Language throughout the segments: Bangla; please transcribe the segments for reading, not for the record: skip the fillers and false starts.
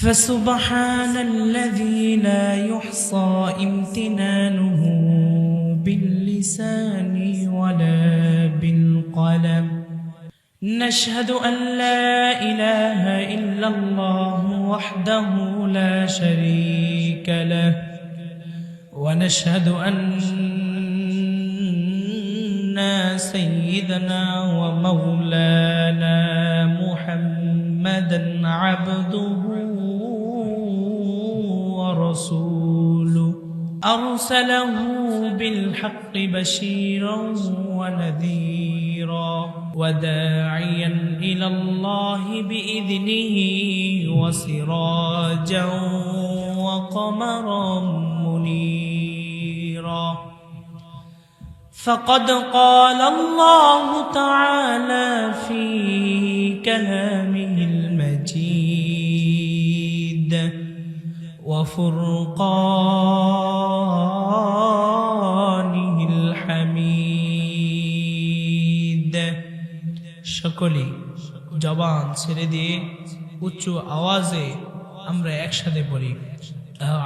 فسبحان الذي لا يحصى امتنانه باللسان ولا بالقلم نشهد أن لا إله إلا الله وحده لا شريك له ونشهد أن سيدنا ومولانا محمدا عبده ورسوله أرسله بالحق بشيرا ونذيرا وداعيا إلى الله بإذنه وسراجا وقمرا منيرا فقد قال الله تعالى في كلامه المجيد وفرقانه الحميد সকলে জবান ছেড়ে দিয়ে উচ্চ আওয়াজে আমরা একসাথে পড়ি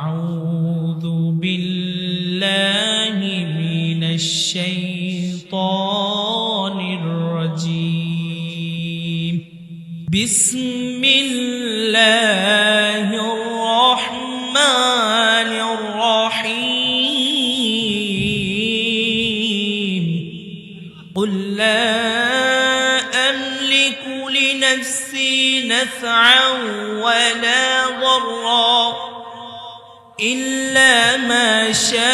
আউযু বিল্লাহি মিনাশ শাইতানির রাজীম বিসমিল্লাহির রাহমানির রাহিম কুল লা আমলিকু লিনাফসি নাফআন ওয়ালা ضرا إلا ما شاء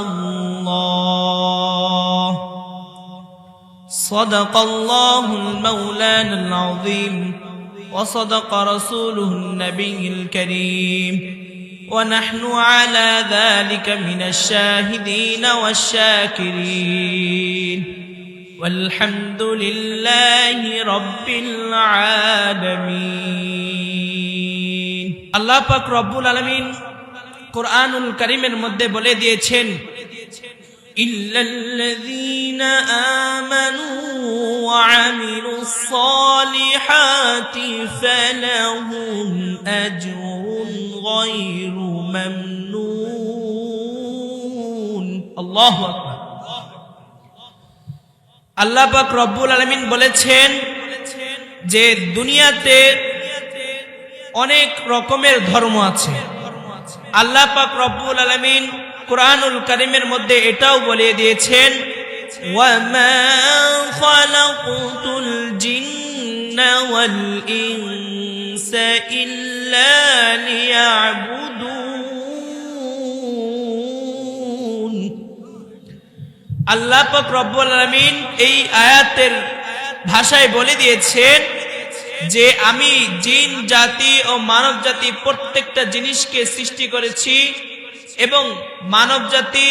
الله صدق الله المولانا العظيم وصدق رسوله النبي الكريم ونحن على ذلك من الشاهدين والشاكرين والحمد لله رب العالمين আল্লাহ পাক রব্বুল আলামিন কুরআনুল কারীমের মধ্যে বলে দিয়েছেন ইল্লাল্লাযীনা আমানু ওয়া আমিলুস সালিহাতি ফালাহুম আজরুন গায়রু মামনুন আল্লাহু আকবার আল্লাহ পাক রব্বুল আলামিন বলেছেন যে দুনিয়াতে অনেক রকমের ধর্ম আছে। আল্লাহ পাক রব্বুল আলামিন কুরআনুল কারীমের মধ্যে এটাও বলে দিয়েছেন ওয়া মা খালাকুতুল জিন্না ওয়াল ইনসা ইল্লা লিয়াবুদুন। আল্লাহ পাক রব্বুল আলামিন এই আয়াতের ভাষায় বলে দিয়েছেন যে আমি জিন জাতি ও মানব জাতি প্রত্যেকটা জিনিসকে সৃষ্টি করেছি এবং মানব জাতি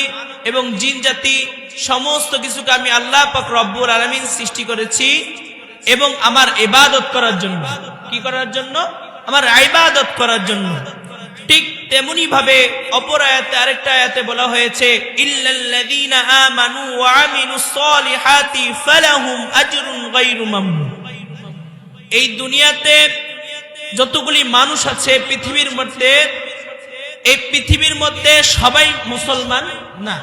এবং জিন জাতি সমস্ত কিছুকে আমি আল্লাহ পাক রব্বুল আলামিন সৃষ্টি করেছি এবং আমার ইবাদত করার জন্য। কি করার জন্য? আমার ইবাদত করার জন্য। ঠিক তেমনি ভাবে অপর আয়াতে আরেকটা আয়াতে বলা হয়েছে ইল্লাল্লাযীনা আমানু ওয়া আমিলুস সালিহাতি ফালাহুম আজরুন গায়রু মামনুন। এই দুনিয়াতে যতগুলি মানুষ আছে পৃথিবীর মধ্যে, এই পৃথিবীর মধ্যে সবাই মুসলমান না,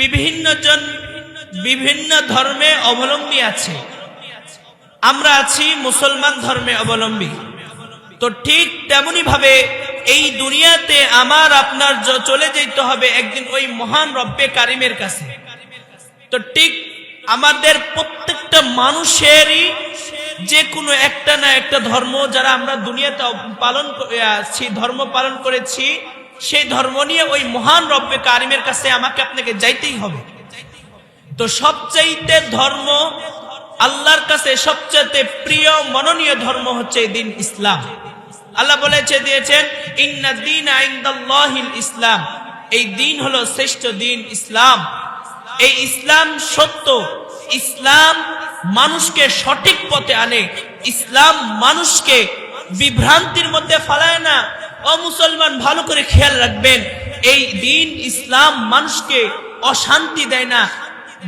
বিভিন্ন জন বিভিন্ন ধর্মে অবলম্বী আছে। আমরা আছি মুসলমান ধর্মে অবলম্বী। তো ঠিক তেমনি ভাবে এই দুনিয়াতে আমার আপনার চলে যেতে হবে একদিন ওই মহান রব্বে কারিমের কাছে। তো ঠিক আমাদের প্রত্যেকটা মানুষেরই যে কোনো একটা না একটা ধর্ম যারা আমরা দুনিয়াতে ধর্ম পালন করেছি, সেই ধর্ম নিয়ে ওই মহান রব্বে কারিমের কাছে আমাকে আপনাকে যাইতেই হবে। তো সবচাইতে ধর্ম আল্লাহর কাছে সবচেয়ে প্রিয় মনোনীয় ধর্ম হচ্ছে দিন ইসলাম। আল্লাহ দিয়েছেন ইন্না দীনা ইনদাল্লাহিল ইসলাম, এই দিন হলো শ্রেষ্ঠ দিন ইসলাম। এই ইসলাম সত্য, ইসলাম মানুষকে সঠিক পথে আনে, ইসলাম মানুষকে বিভ্রান্তির মধ্যে ফেলায় না। ও মুসলমান, ভালো করে খেয়াল রাখবেন, এই দিন ইসলাম মানুষকে অশান্তি দেয় না।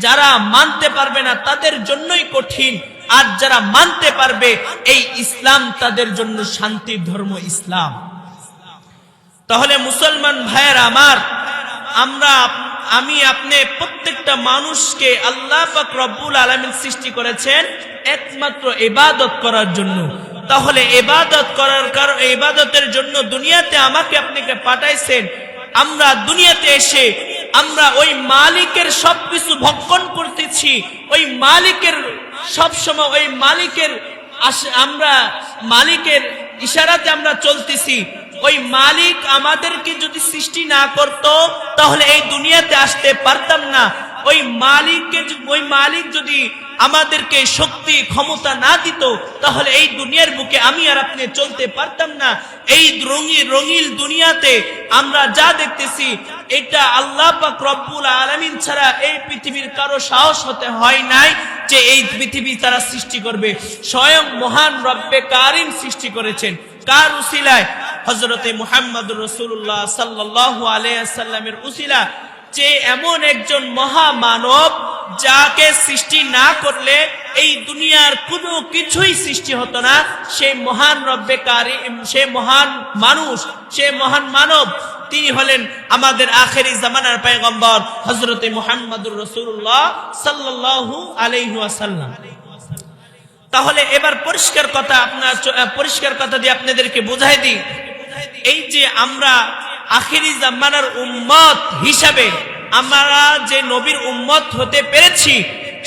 যারা মানতে পারবে না তাদের জন্যই কঠিন, আর যারা মানতে পারবে এই ইসলাম তাদের জন্য শান্তির ধর্ম ইসলাম। তাহলে মুসলমান ভাইয়েরা আমার, আমি আপনি প্রত্যেকটা মানুষকে আল্লাহ পাক রব্বুল আলামিন সৃষ্টি করেছেন একমাত্র ইবাদত করার জন্য। তাহলে ইবাদতের জন্য দুনিয়াতে আমাকে আপনাকে পাঠাইছেন। আমরা দুনিয়াতে এসে আমরা ওই মালিকের সবকিছু ভক্ষণ করতেছি, ওই মালিকের সবসময় ওই মালিকের আমরা মালিকের ইশারাতে আমরা চলতেছি। ওই মালিক আমাদেরকে যদি সৃষ্টি না করত তাহলে এই দুনিয়াতে আসতে পারতাম না। ওই মালিক যদি আমাদেরকে শক্তি ক্ষমতা না দিত তাহলে এই দুনিয়ার বুকে আমি আর আপনি চলতে পারতাম না। এই রঙিন দুনিয়াতে আমরা যা দেখতেছি এটা আল্লাহ পাক রব্বুল আলামিন ছাড়া এই পৃথিবীর কারো সাহস হতে হয় নাই যে এই পৃথিবী তারা সৃষ্টি করবে। স্বয়ং মহান রব্বে কারিম সৃষ্টি করেছেন। কার উসিলায়? হযরতে মুহাম্মদুর রাসূলুল্লাহ সাল্লাল্লাহু আলাইহি ওয়াসাল্লামের উসিলা, যে এমন একজন মহামানব যাকে সৃষ্টি না করলে এই দুনিয়ার কোনো কিছুই সৃষ্টি হতো না। সেই মহান রব্বে কারিম, সে মহান মানুষ, সে মহান মানব, তিনি হলেন আমাদের আখেরি জামানার পয়গম্বর হযরতে মুহাম্মদুর রাসূলুল্লাহ সাল্লাল্লাহু আলাইহি ওয়াসাল্লাম। তাহলে এবার পরিষ্কার কথা দিয়ে আপনাদেরকে বুঝাই দিই, এই যে আমরা আখেরি জামানার উম্মত হিসাবে আমরা যে নবীর উম্মত হতে পেরেছি,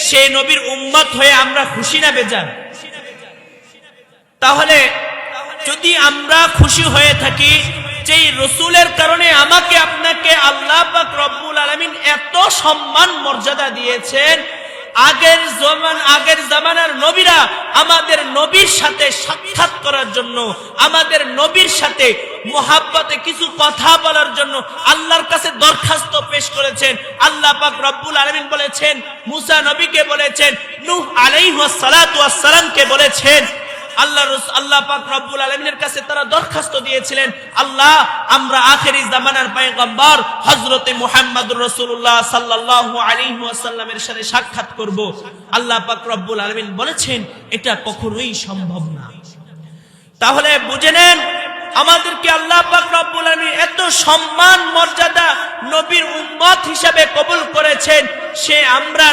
সেই নবীর উম্মত হয়ে আমরা খুশি না বেজার? তাহলে যদি আমরা খুশি হয়ে থাকি যে রসুলের কারণে আমাকে আপনাকে আল্লাহ পাক রব্বুল আলামিন এত সম্মান মর্যাদা দিয়েছেন, আগের জামানার নবীরা আমাদের নবীর সাথে সাক্ষাৎ করার জন্য, আমাদের নবীর সাথে মুহাব্বতে কিছু কথা বলার জন্য আল্লাহর কাছে দরখাস্ত পেশ করেছেন। আল্লাহ পাক রব্বুল আলামিন বলেছেন, মুসা নবীকে বলেছেন, নূহ আলাইহিস সালাতু ওয়াস সালামকে বলেছেন, আল্লাহ পাক রব্বুল আলামিনের কাছে তারা দরখাস্ত দিয়েছিলেন, আল্লাহ আমরা আখেরি জামানার পয়গম্বর হযরতে মুহাম্মদুর রাসূলুল্লাহ সাল্লাল্লাহু আলাইহি ওয়াসাল্লামের সাথে সাক্ষাৎ করব। আল্লাহ পাক রব্বুল আলামিন বলেছেন এটা কখনোই সম্ভব না। তাহলে বুঝে নেন, আমাদেরকে আল্লাহ পাক রব্বুল আলামিন এত সম্মান মর্যাদা নবীর উম্মত হিসাবে কবুল করেছেন। সে আমরা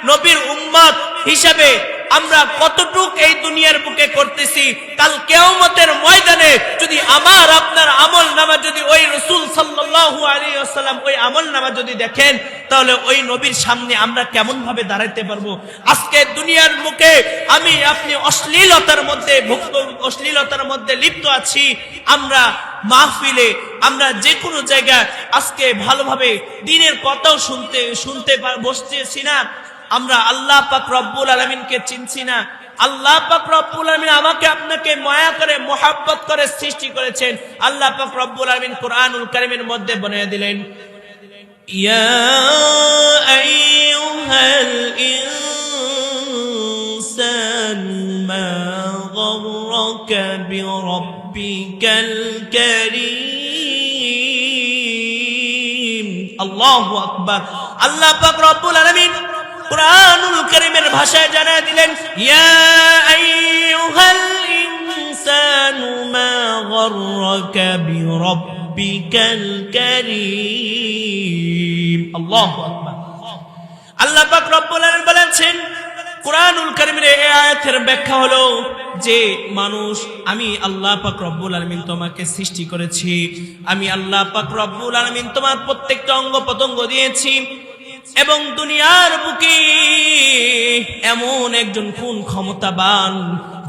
নবীর উম্মত হিসাবে আমরা কতটুক এই দুনিয়ার বুকে করতেছি, কাল কিয়ামতের ময়দানে যদি আমার আপনার আমলনামা যদি ওই রাসূল সাল্লাল্লাহু আলাইহি ওয়াসাল্লাম ওই আমলনামা যদি দেখেন, তাহলে ওই নবীর সামনে আমরা কেমন ভাবে দাঁড়াইতে পারবো? আজকে দুনিয়ার মুখে আমি আপনি অশ্লীলতার মধ্যে লিপ্ত আছি। আমরা মাহফিলে, আমরা যে কোনো জায়গায় আজকে ভালোভাবে দ্বীনের কথাও শুনতে বসতেছি না। আমরা আল্লাহ পাক রব্বুল আলামিনকে চিনছি না। আল্লাহ পাক রব্বুল আলামিন আমাকে আপনাকে মায়া করে মোহাব্বত করে সৃষ্টি করেছেন। আল্লাহ পাক রব্বুল আলামিন কুরআনুল কারীমের মধ্যে বলে দিলেন, ইয়া আইয়ুহাল ইনসান মা গররাকা বিরাব্বিকাল কারীম। আল্লাহু আকবার। আল্লাহ পাক রব্বুল আলামিন কুরআনুল কারীমের ভাষায় জানায় দিলেন, ইয়া আইয়ুহাল ইনসানু মা গররাকা বিরাব্বিকাল কারীম। আল্লাহু আকবার। আল্লাহ পাক রব্বুল আলামিন বলেছেন, কুরআনুল কারীমের এই আয়াতের ব্যাখ্যা হলো যে মানুষ, আমি আল্লাহ পাক রব্বুল আলামিন তোমাকে সৃষ্টি করেছি, আমি আল্লাহ পাক রব্বুল আলামিন তোমার প্রত্যেকটা অঙ্গ প্রত্যঙ্গ দিয়েছি, এবং দুনিয়ার বুকে এমন একজন কোন ক্ষমতাবান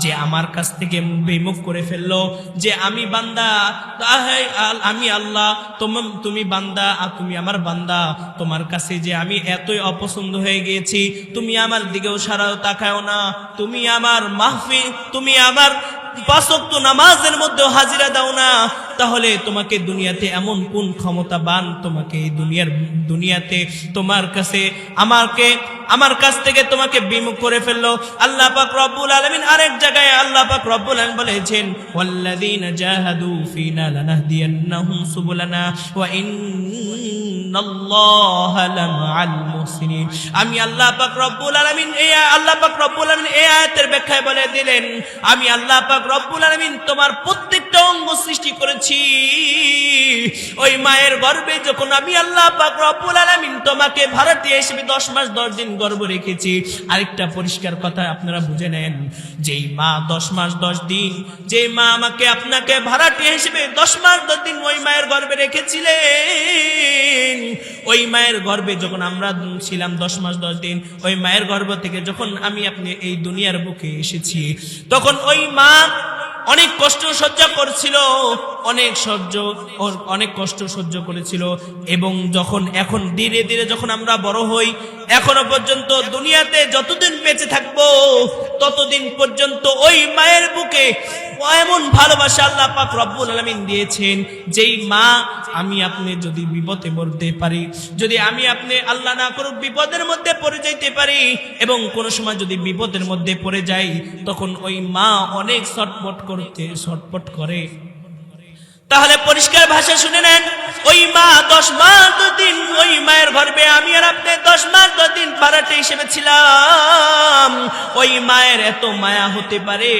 যে আমার কাছ থেকে বিমুখ করে ফেললো, যে আমি বান্দা, আমি আল্লাহ, তুমি বান্দা, তুমি আমার বান্দা, তোমার কাছে যে আমি এতই অপছন্দ হয়ে গিয়েছি, তুমি আমার দিকেও সারাও তাকাও না, তুমি আমার মাহফিল, তুমি আমার 5 ওয়াক্ত নামাজের মধ্যে হাজিরা দাও না, তাহলে তোমাকে দুনিয়াতে এমন কোন ক্ষমতাবান তোমাকে এই দুনিয়াতে তোমার কাছে আমার কাছ থেকে তোমাকে বিমুখ করে ফেললো। আল্লাহ পাক রব্বুল আলামিন আরেক জায়গায় আল্লাহ পাক রব্বুল আলামিন বলেছেন, ওয়াল্লাযীনা জাহাদু ফীনা লানাহদিয়ান্নাহুম সুবুলানা ওয়া ইন্নাল্লাহা লামাআল মুহসিনিন। আমি আল্লাহ পাক রব্বুল আলামিন এই আয়াতের ব্যাখ্যায় বলে দিলেন, আমি আল্লাহ পাক রব্বুল আলামিন তোমার প্রত্যেকটা অঙ্গ সৃষ্টি করেছি। ওই মায়ের গর্ভে যখন আমি আল্লাহ পাক রব্বুল আলামিন তোমাকে ভাড়াটিয়া হিসেবে 10 মাস 10 দিন গর্ভ রেখেছি। আরেকটা পরিষ্কার কথা আপনারা বুঝে নেন, যেই মা 10 মাস 10 দিন, যে মা আমাকে আপনাকে ভাড়াটিয়া হিসেবে 10 মাস 10 দিন ওই মায়ের গর্ভে রেখেছিলেন, ওই মায়ের গর্ভে যখন আমরা ছিলাম 10 মাস 10 দিন, ওই মায়ের গর্ভ থেকে যখন আমি আপনি এই দুনিয়ার বুকে এসেছি, তখন ওই মা অনেক কষ্ট সহ্য করছিল, অনেক কষ্ট সহ্য করেছিল। এবং এখন ধীরে ধীরে যখন আমরা বড় হই, এখনো পর্যন্ত দুনিয়াতে যতদিন বেঁচে থাকবো ততদিন পর্যন্ত ওই মায়ের বুকে এমন ভালোবাসা আল্লাহ পাক রব্বুল আলামিন দিয়েছেন, যেই মা আমি আপনি যদি বিপদে পড়তে পারি, যদি আমি আপনি আল্লাহ না করুক বিপদের মধ্যে পড়ে যাইতে পারি, এবং কোন সময় যদি বিপদের মধ্যে পড়ে যাই, তখন ওই মা অনেক ছটফট করে। তাহলে পরিষ্কার ভাষা শুনে নেন, ওই মা 10 মাস 2 দিন ওই মায়ের গর্ভে আমি আর আপনি 10 মাস 2 দিন ভাড়াটে হিসেবে ছিলাম। ওই মায়ের এত মায়া হতে পারে?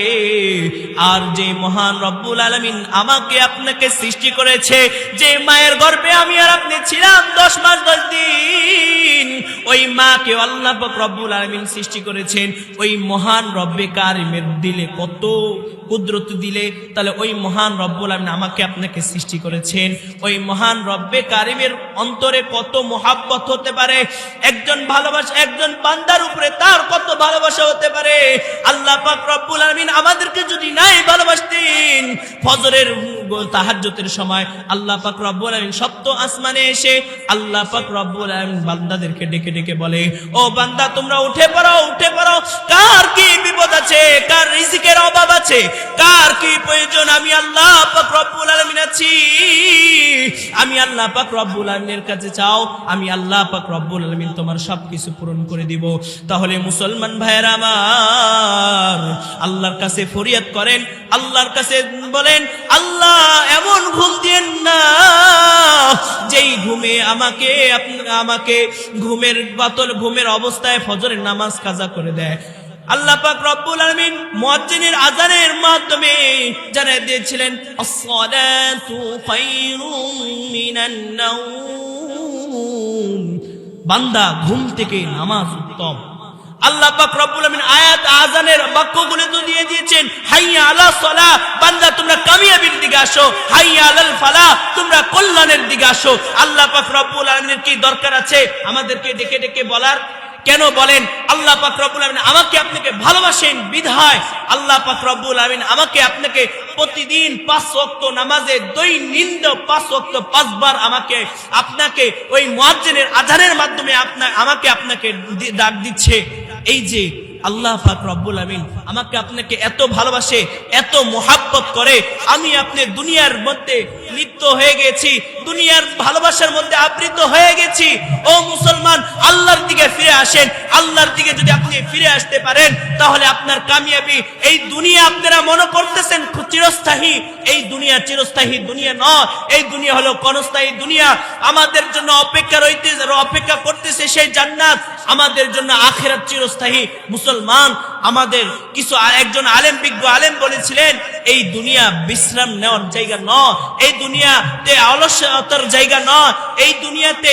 আর যে মহান রব্বুল আলামিন আমাকে আপনাকে সৃষ্টি করেছে, যে মায়ের গর্ভে আমি আর আপনি ছিলাম 10 মাস 10 দিন, ওই মাকে আল্লাহ পাক রব্বুল আলামিন সৃষ্টি করেছেন। ওই মহান রব্বে কারিমের দিলে কত কুদরত দিলে, তাহলে ওই মহান রব্বুল আলামিন আমাকে আপনাকে সৃষ্টি করেছেন। ওই মহান রব্বে কারিমের অন্তরে কত মোহাব্বত হতে পারে, একজন বান্দার উপরে তার কত ভালোবাসা হতে পারে। আল্লাহ পাক রব্বুল আলামিন আমাদেরকে যদি নাই ভালোবাসতেন, ফজরের তাহাজ্জুদের সময় আল্লাহ পাক রব্বুল আলামিন সপ্ত আসমানে এসে আল্লাহ পাক রব্বুল আলামিন বান্দাদেরকে ডেকে ডেকে বলে, ও বান্দা তোমরা উঠে পড়ো, কার কি বিপদ আছে, কার রিজিকের অভাব আছে, কার কি প্রয়োজন, আমি আল্লাহ পাক রব্বুল আলামিন আছি, আমি আল্লাহ পাক রব্বুল আলামিনের কাছে চাও, আমি আল্লাহ পাক রব্বুল আলামিন তোমার সবকিছু পূরণ করে দিব। তাহলে মুসলমান ভাইয়েরা আমার, আল্লাহর কাছে ফরিয়াদ করেন, আল্লাহর কাছে বলেন, আল্লাহ এমন ঘুম দিয়েন না যেই ঘুমে আমাকে ঘুমের অবস্থায় ফজরের নামাজ কাজা করে দেয়। আল্লাহ পাক রব্বুল আলামিন মুয়াজ্জিনের আযানের মাধ্যমে জানিয়ে দিয়েছিলেন, as-salatu খায়রুম মিনান নাওম, বান্দা ঘুম থেকে নামাজ উত্তম। আল্লাহ পাক রব্বুল আলামিন আয়াত আযানের বাক্যগুলো তো দিয়ে দিয়েছেন, হাইয়া আলা সালাহ, বান্দা তোমরা কামিয়াবির দিকে আসো, হাইয়া আলাল ফালাহ, তোমরা কল্যাণের দিকে আসো। আল্লাহ পাক রব্বুল আলামিনের কি দরকার আছে আমাদেরকে ডেকে ডেকে বলার? কেন বলেন? আল্লাহ পাক রব্বুল আলামিন আমাকে আপনাকে ভালোবাসেন বিধায় আল্লাহ পাক রব্বুল আলামিন আমাকে আপনাকে প্রতিদিন 5 ওয়াক্ত নামাজে দৈনিক 5 ওয়াক্ত 5 বার আপনাকে ওই মুয়াজ্জিনের আযানের মাধ্যমে আমাকে আপনাকে ডাক দিচ্ছে। এই যে আল্লাহ পাক রব্বুল আলামিন আমাকে আপনাকে এত ভালোবাসে, এত মোহাব্বত করে, আমি আপনি দুনিয়ার মধ্যে লিপ্ত হয়ে গেছি, দুনিয়ার ভালোবাসার মধ্যে আবৃত হয়ে গেছি। ও মুসলমান, আল্লাহর দিকে ফিরে আসেন। আল্লাহর দিকে যদি আপনি ফিরে আসতে পারেন, তাহলে আপনার কামিয়াবি। এই দুনিয়া আপনারা মনে করতেছেন চিরস্থায়ী, এই দুনিয়া চিরস্থায়ী দুনিয়া নয়, এই দুনিয়া হলো ক্ষণস্থায়ী দুনিয়া। আমাদের জন্য অপেক্ষা করতেছে সেই জান্নাত, আমাদের জন্য আখিরাত চিরস্থায়ী। মুসলমান, আমাদের একজন বিজ্ঞ আলেম বলেছিলেন, এই দুনিয়া বিশ্রাম নেওয়ার জায়গা নয়, এই দুনিয়াতে অলসতার জায়গা নয়, এই দুনিয়াতে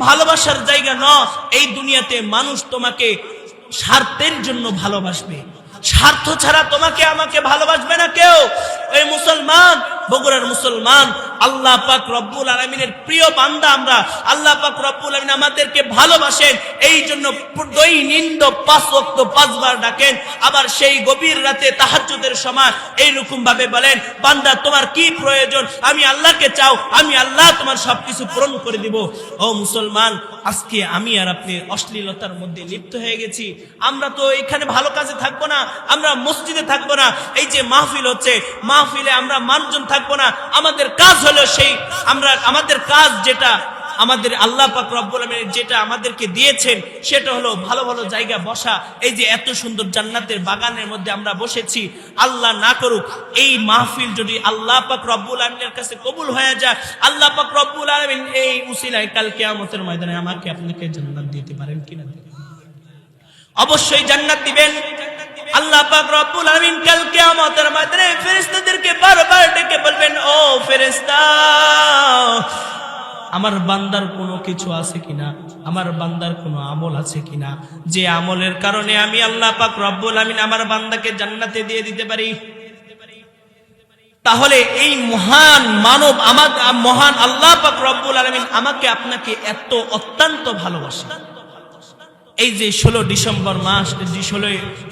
ভালোবাসার জায়গা নয়, এই দুনিয়াতে মানুষ তোমাকে স্বার্থের জন্য ভালোবাসবে, স্বার্থ ছাড়া তোমাকে আমাকে ভালোবাসবে না কেউ। এই মুসলমান, বগুড়ার মুসলমান, আল্লাহ পাক রব্বুল আলামিনের প্রিয় বান্দা আমরা। আল্লাহ পাক রব্বুল আলামিন আমাদেরকে ভালোবাসেন, এই জন্য দৈনিক 5 ওয়াক্ত 5 বার ডাকেন। আবার সেই গভীর রাতে তাহাজ্জুদের সময় এইরকম ভাবে বলেন, বান্দা তোমার কি প্রয়োজন, আমি আল্লাহকে চাও, আমি আল্লাহ তোমার সবকিছু পূরণ করে দিব। ও মুসলমান, আজকে আমি আর আপনি অশ্লীলতার মধ্যে লিপ্ত হয়ে গেছি। আমরা তো এখানে ভালো কাজে থাকবো না, আমরা মসজিদে থাকবো না। এই যে মাহফিল হচ্ছে, মাহফিলে আমরা মানুষজন থাকবো না। আমাদের কাজ হলো আমাদের কাজ যেটা, আমাদের আল্লাহ পাক রব্বুল আলামিন যেটা আমাদেরকে দিয়েছেন সেটা হলো ভালো ভালো জায়গা বসা। এই যে এত সুন্দর জান্নাতের বাগানের মধ্যে আমরা বসেছি, আল্লাহ না করুক এই মাহফিল যদি আল্লাহ পাক রব্বুল আলামিনের কাছে কবুল হয়ে যায়, আল্লাহ পাক রব্বুল আলামিন এই উসিলায় কাল কিয়ামতের ময়দানে আমাকে আপনাকে জান্নাত দিতে পারেন কিনা? অবশ্যই জান্নাত দিবেন। আল্লাহ পাক রব্বুল আলামিন কাল কিয়ামতের ময়দানে ফেরেশতাদেরকে বারবার ডেকে বলবেন, ও ফেরেশতা, আমার বান্দার কোনো কিছু আছে কিনা, আমার বান্দার কোনো আমল আছে কিনা, যে আমলের কারণে আমি আল্লাহ পাক রব্বুল আলামিন আমার বান্দাকে জান্নাতে দিয়ে দিতে পারি। তাহলে এই মহান মানব, আমার মহান আল্লাহ পাক রব্বুল আলামিন আমাকে আপনাকে এত অত্যন্ত ভালোবাসে। এই যে 16 ডিসেম্বর মাস,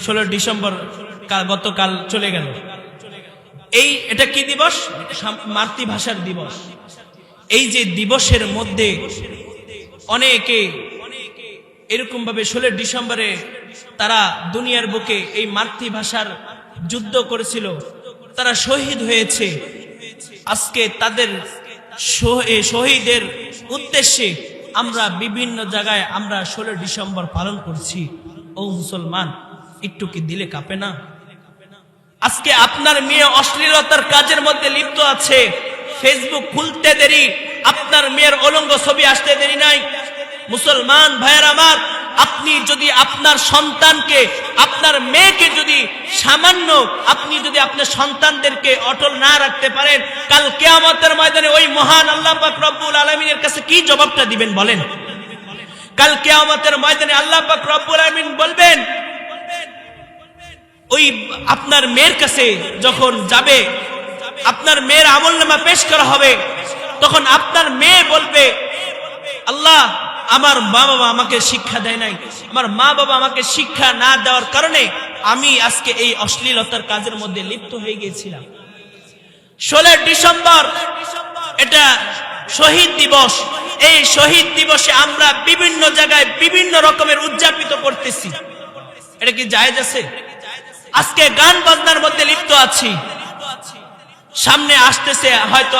16 ডিসেম্বর গতকাল চলে গেল, এটা কি দিবস? মাতৃভাষার দিবস। এই যে দিবসের মধ্যে অনেকে এরকম ভাবে 16 ডিসেম্বরে তারা দুনিয়ার বুকে এই মাতৃভাষার যুদ্ধ করেছিল, তারা শহীদ হয়েছে। আজকে তাদের শহীদের উদ্দেশ্যে আমরা বিভিন্ন জায়গায় আমরা 16 ডিসেম্বর পালন করছি। ও মুসলমান, একটু কি দিলে কাঁপে না? আজকে আপনার মেয়ে অশ্লীলতার কাজের মধ্যে লিপ্ত আছে, ফেসবুক খুলতে দেরি, আপনার মেয়ের উলঙ্গ ছবি আসতে দেরি নাই। মুসলমান ভাইয়ের আমার, আপনি যদি আপনার সন্তানকে, আপনার মেয়েকে যদি সামান্য, আপনি যদি আপনার সন্তানদেরকে অটল না রাখতে পারেন, কাল কিয়ামতের ময়দানে ওই মহান আল্লাহ পাক রব্বুল আলামিনের কাছে কি জবাবটা দিবেন বলেন? কাল কিয়ামতের ময়দানে আল্লাহ পাক রব্বুল আলামিন বলবেন, ওই আপনার মেয়ের কাছে যখন যাবে, আপনার মেয়ের আমলনামা পেশ করা হবে, তখন আপনার মেয়ে বলবে, আল্লাহ, আমার মা বাবা আমাকে শিক্ষা দেয় নাই, আমার মা বাবা আমাকে শিক্ষা না দেওয়ার কারণে আমি আজকে এই অশ্লীলতার কাজের মধ্যে লিপ্ত হয়ে গিয়েছিলাম। 16 ডিসেম্বর এটা শহীদ দিবস। এই শহীদ দিবসে আমরা বিভিন্ন জায়গায় বিভিন্ন রকমের উদযাপিত করতেছি, এটা কি জায়েজ আছে? আজকে গান বাজনার মধ্যে লিপ্ত আছি, সামনে আসতেছে হয়তো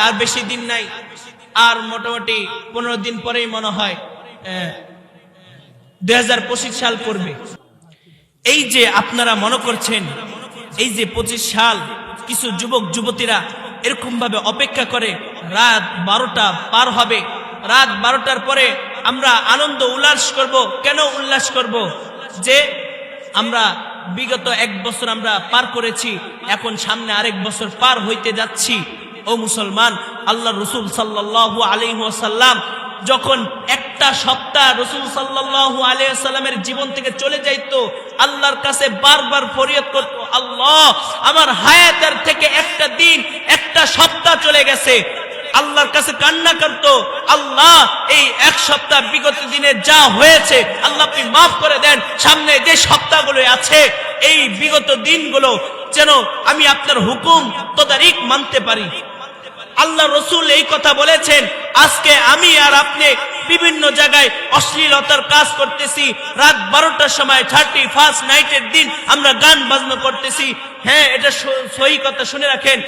আর বেশি দিন নাই, আর মোটামুটি 15 দিন পরেই মনে হয় 2025 সাল পড়বে। এই যে আপনারা মনে করছেন এই যে 25 সাল, কিছু যুবক যুবতীরা এরকম ভাবে অপেক্ষা করে, রাত 12টা পার হবে, রাত 12টার পরে আমরা আনন্দ উল্লাস করব। কেন উল্লাস করব? যে আমরা বিগত 1 বছর আমরা পার করেছি, এখন সামনে আরেক বছর পার হইতে যাচ্ছি। ও মুসলমান, আল্লাহ রসুল সাল্লাল্লাহু আলাইহি ওয়াসাল্লাম যখন একটা সপ্তাহ রসুল সাল্লাল্লাহু আলাইহি ওয়াসাল্লামের জীবন থেকে চলে যাইতো, আল্লাহর কাছে বারবার ফরিয়াদ করতো, আল্লাহ, আমার হায়াতের থেকে একটা দিন, একটা সপ্তাহ চলে গেছে। আল্লাহর কাছে কান্না করতো, আল্লাহ, এই 1 সপ্তাহ বিগত দিনে যা হয়েছে আল্লাহ আপনি মাফ করে দেন, সামনে যে সপ্তাহগুলো আছে এই বিগত দিনগুলো যেন আমি আপনার হুকুম তদারিক মানতে পারি। আল্লাহ রসুল এই কথা বলেছেন। আজকে আমি আর আপনি বিভিন্ন জায়গায় অশ্লীলতার কাজ করতেছি, রাত 12টার সময় 31st নাইটের দিন আমরা গান বাজনা করতেছি। হ্যাঁ, এটা সহি কথা, শুনে রাখেন।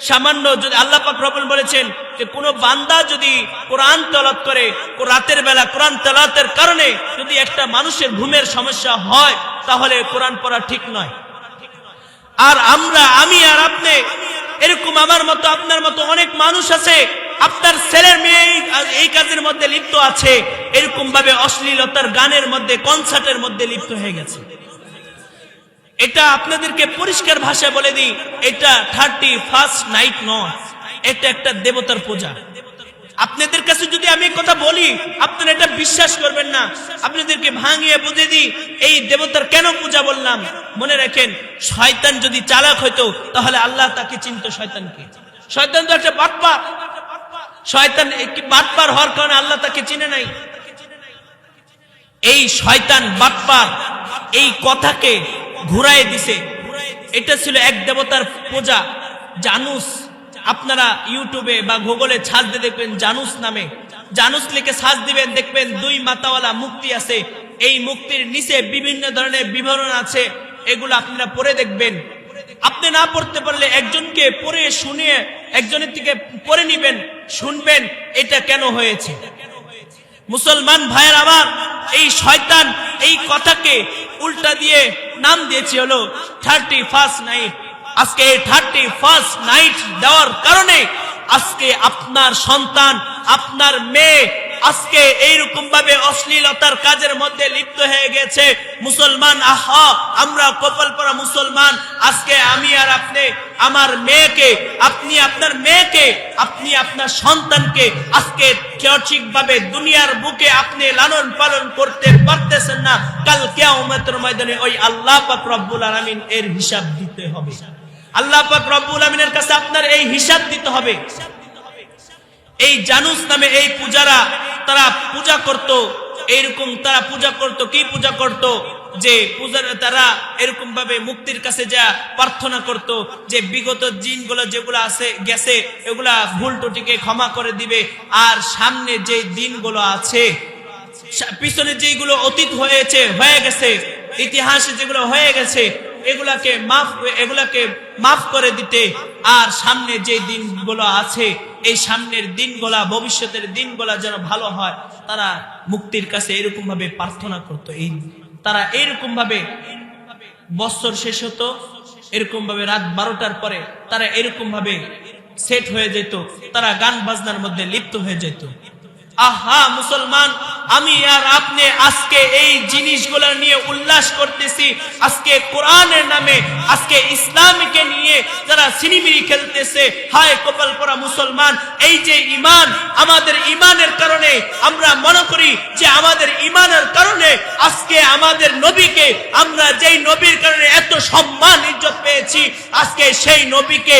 সামান্য যদি আল্লাহ পাক রব্বুল বলেছেন যে কোনো বান্দা যদি কোরআন তেলাওয়াত করে, রাতের বেলা কোরআন তেলাওয়াতের কারণে যদি একটা মানুষের ঘুমের সমস্যা হয়, তাহলে কোরআন পড়া ঠিক নয়। আর আমি আর আপনি এরকম, আমার মতো আপনার মতো অনেক মানুষ আছে, আপনার ছেলের মেয়ে এই কাজের মধ্যে লিপ্ত আছে, এরকম ভাবে অশ্লীলতার গানের মধ্যে, কনসার্টের মধ্যে লিপ্ত হয়ে গেছে। এটা আপনাদেরকে পরিষ্কার ভাষায় বলে দিই, এটা 31st নাইট নয়, এটা একটা দেবতার পূজা। আপনাদের কাছে যদি আমি কথা বলি, আপনারা এটা বিশ্বাস করবেন না। আপনাদেরকে ভাঙিয়ে বুঝে দিই এই দেবতার কেন পূজা বললাম। মনে রাখেন, শয়তান যদি চালাক হইতো তাহলে আল্লাহ তাকে চিনতো। শয়তান তো একটা বাটপার, শয়তান বাটপার হওয়ার কারণে আল্লাহ তাকে চিনে নাই। এই শয়তান বাটপার এই কথাকে ঘুরাই দিছে। এটা ছিল এক দেবতার পূজা, জানুস। আপনারা ইউটিউবে বা গুগলে সার্চ দিয়ে দেখবেন জানুস নামে, জানুস লিখে সার্চ দিবেন, দেখবেন 2 মাথাওয়ালা মূর্তি আছে। এই মূর্তির নিচে বিভিন্ন ধরনের বিবরণ আছে, এগুলো আপনারা পড়ে দেখবেন। আপনি না পড়তে পারলে একজনকে পড়ে শুনে একজনের থেকে পড়ে নিবেন, শুনবেন এটা কেন হয়েছে। মুসলমান ভাইয়ের আমার, এই শয়তান এই কথাকে উল্টা দিয়ে নাম দিয়েছে হলো 31st নাইট। আজকে এই 31st নাইট দেওয়ার কারণে আজকে আপনার সন্তান, আপনার মেয়ে আজকে এইরকম ভাবে অশ্লীলতার কাজের মধ্যে লিপ্ত হয়ে গেছে। মুসলমান, আহা আমরা কপাল পরা মুসলমান। আজকে আমি আর আপনি আমার মেয়েকে, আপনি আপনার মেয়েকে, আপনি আপনার সন্তানকে আজকে সঠিকভাবে দুনিয়ার বুকে আপনি লালন পালন করতে পারতেছেন না। কাল কিয়ামতের ময়দানে ওই আল্লাহ পাক রব্বুল আলামিন এর হিসাব দিতে হবে। আল্লাহ পাক রব্বুল আলামিনের কাছে আপনার এই হিসাব দিতে হবে। এই জানুস নামে এই পূজারা তারা পূজা করত, এইরকম তারা পূজা করত, কি পূজা করত যে পূজারা তারা এরকম ভাবে মুক্তির কাছে যা প্রার্থনা করত যে বিগত জিনগুলো যেগুলো আছে গেছে এগুলা ভুল ত্রুটিকে ক্ষমা করে দিবে, আর সামনে যে দিনগুলো আছে, পিছনে যেগুলো অতীত হয়ে গেছে, ইতিহাসে যেগুলো হয়ে গেছে এগুলাকে মাফ করে দিতে, আর সামনে যে দিনগুলো আছে এই সামনের দিনগুলা, ভবিষ্যতের দিনগুলা যেন ভালো হয়, তারা মুক্তির কাছে এরকম ভাবে প্রার্থনা করতো। তারা এরকম ভাবে বছর শেষ হতো, এরকম ভাবে রাত 12টার পরে তারা এরকম ভাবে সেট হয়ে যেত, তারা গান বাজনার মধ্যে লিপ্ত হয়ে যেত। আহা মুসলমান, আমি আর আপনি আজকে এই জিনিসগুলো নিয়ে উল্লাস করতেছি। আজকে কোরআনের নামে, আজকে ইসলামকে নিয়ে যারা সিনিমিনি খেলতেছে, হায় কপাল পরা মুসলমান। এই যে ঈমান, আমাদের ঈমানের কারণে আমরা মনে করি যে আমাদের ঈমানের কারণে আজকে আমাদের নবীকে, আমরা যেই নবীর কারণে এত সম্মান ইজ্জত পেয়েছি, আজকে সেই নবীকে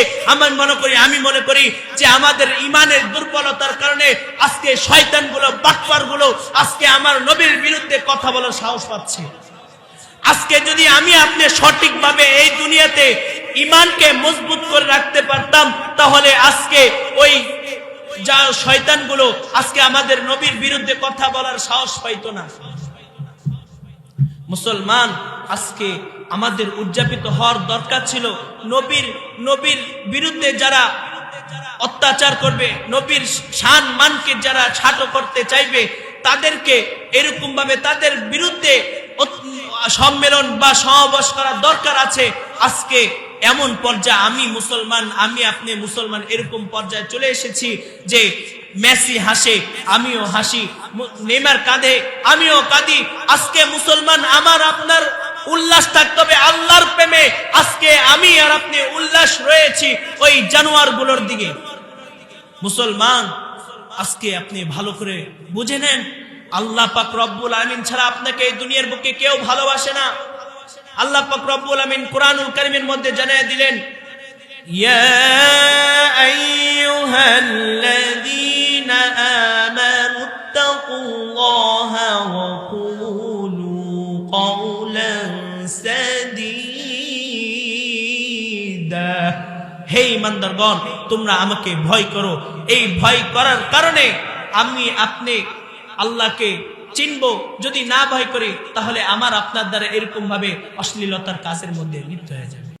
আমি মনে করি যে আমাদের ঈমানের দুর্বলতার কারণে আজকে শয়তানগুলো, বাটপারগুলো আজকে আমার নবীর বিরুদ্ধে কথা বলার সাহস পাচ্ছে। আজকে যদি আমি আপনি সঠিকভাবে এই দুনিয়াতে ঈমানকে মজবুত করে রাখতে পারতাম, তাহলে আজকে ওই যা শয়তানগুলো আজকে আমাদের নবীর বিরুদ্ধে কথা বলার সাহস পাইতো না। মুসলমান, আজকে আমাদের উদযাপিত হওয়ার দরকার ছিল নবীর বিরুদ্ধে যারা অত্যাচার করবে, নবীর শান মানকে যারা ছোট করতে চাইবে, তাদেরকে এরকম ভাবে তাদের বিরুদ্ধে সম্মেলন বা সমাবেশ করার দরকার আছে। আজকে এমন পর্যায়ে আমি আপনি মুসলমান এরকম পর্যায়ে চলে এসেছি যে মেসি হাসে আমিও হাসি, নেইমার কাঁদে আমিও কাঁদি। আজকে মুসলমান, আমার আপনার উল্লাস থাকতে হবে আল্লাহর প্রেমে। আজকে আমি আর আপনি উল্লাস রয়েছি ওই জানোয়ারগুলোর দিকে। মুসলমান, আজকে আপনি ভালো করে বুঝে নেন, আল্লাহ পাক রব্বুল আমিন ছাড়া আপনাকে এই দুনিয়ার বুকে কেউ ভালোবাসে না। আল্লাহ পাক রব্বুল আমিন কোরআনুল কারীমের মধ্যে জানিয়ে দিলেন, ইয়া আইয়ুহাল্লাযীনা আমানুত্তাকুল্লাহা ওয়া কুলু কাওলান সাদীদা। হে ঈমানদারগণ, তোমরা আমাকে ভয় করো। এই ভয় করার কারণে আমি আপনি আল্লাহকে চিনব। যদি না ভয় করি তাহলে আমার আপনার দ্বারা এরকম ভাবে অশ্লীলতার কাজের মধ্যে লিপ্ত হয়ে যাবে।